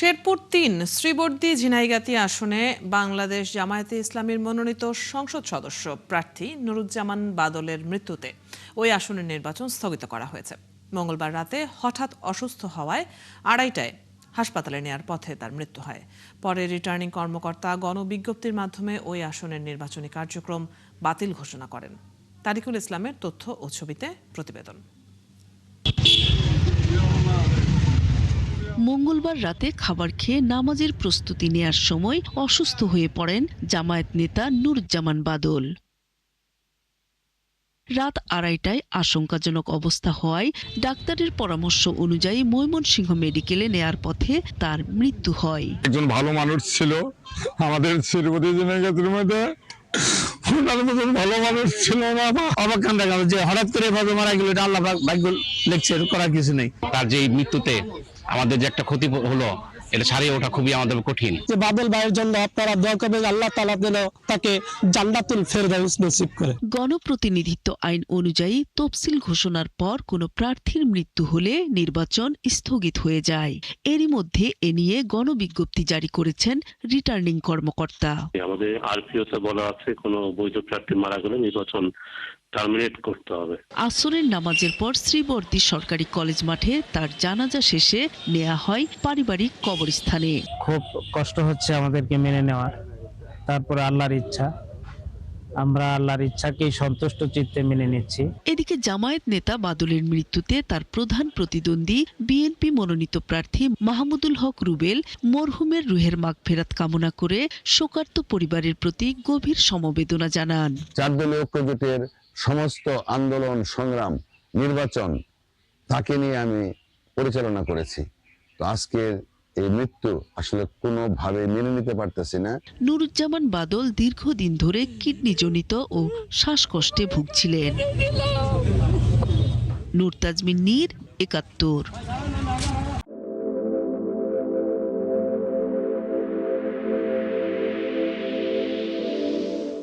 শেরপুর ৩ শ্রীবর্দী ঝিনাইগাতী আসনে বাংলাদেশ জামায়াতে ইসলামীর মনোনীত সংসদ সদস্য প্রার্থী নুরুজ্জামান বাদলের মৃত্যুতে ওই আসনের নির্বাচন স্থগিত করা হয়েছে। মঙ্গলবার রাতে হঠাৎ অসুস্থ হওয়ায় ২:৩০টায় হাসপাতালে নেয়ার পথে তার মৃত্যু হয়। পরে রিটার্নিং কর্মকর্তা গণবিজ্ঞপ্তির মাধ্যমে ওই আসনের নির্বাচনী কার্যক্রম বাতিল ঘোষণা করেন। তারিকুল ইসলামের তথ্য ও ছবিতে প্রতিবেদন। মঙ্গলবার রাতে খাবার খেয়ে নামাজের প্রস্তুতি নেয়ার সময় অসুস্থ হয়ে পড়েন জামায়াত নেতা নুরুজ্জামান বাদল। রাত ২:৩০টায় আশঙ্কাজনক অবস্থা হওয়ায় ডাক্তারের পরামর্শ অনুযায়ী ময়মনসিংহ মেডিকেলে নেয়ার পথে তার মৃত্যু হয়। একজন ভালো মানুষ ছিল আমাদের শ্রীবর্দী ঝিনাইগাতীর মধ্যে, ভালো মানুষ ছিল না। অবাক কান্ড গেল যে হঠাৎ করে এভাবে মারা গেল, এটা আল্লাহ ভাগ্য লেখছে, করার কিছু নেই। তার যে মৃত্যুতে আমাদের যে একটা ক্ষতি হলো, এটা সারিয়ে ওঠা খুবই আমাদের কঠিন। যে বাদল ভাইয়ের জন্য আপনারা দোয়া করবেন, আল্লাহ তাআলা যেন তাকে জান্নাতুল ফেরদাউস নসিব করে। গণপ্রতিনিধিত্ব আইন অনুযায়ী তফসিল ঘোষণার পর কোনো প্রার্থীর মৃত্যু হলে নির্বাচন স্থগিত হয়ে যায়। এরই মধ্যে এ নিয়ে গণবিজ্ঞপ্তি জারি করেছেন রিটার্নিং কর্মকর্তা। আমাদের আরপিওতে বলা আছে কোনো বৈধ প্রার্থী মারা গেলে নির্বাচন টার্মিনেট করতে হবে। আসরের নামাজের পর শ্রীবর্দী সরকারি কলেজ মাঠে তার জানাজা শেষে নেওয়া হয় পারিবারিক কবরস্থানে। খুব কষ্ট হচ্ছে আমাদেরকে মেনে নেওয়ার, তারপরে আল্লাহর ইচ্ছা, আমরা আল্লাহর ইচ্ছাকেই সন্তুষ্ট চিত্তে মেনে নিচ্ছি। এদিকে জামায়াত নেতা বাদলের মৃত্যুতে তার প্রধান প্রতিদ্বন্দ্বী বিএনপি মনোনীত প্রার্থী মাহমুদুল হক রুবেল মরহুমের রুহের মাগফিরাত কামনা করে শোকার্ত পরিবারের প্রতি গভীর সমবেদনা জানান। ৪ দলীয় ঐক্যজোটের সমস্ত আন্দোলন সংগ্রাম নির্বাচন তাকে নিয়ে আমি পরিচালনা করেছি। তো আজকের এই মৃত্যু আসলে কোনোভাবে মেনে নিতে পারতেছি না। নুরুজ্জামান বাদল দীর্ঘদিন ধরে কিডনিজনিত ও শ্বাসকষ্টে ভুগছিলেন। নূর তাজমিন নীর, ৭১।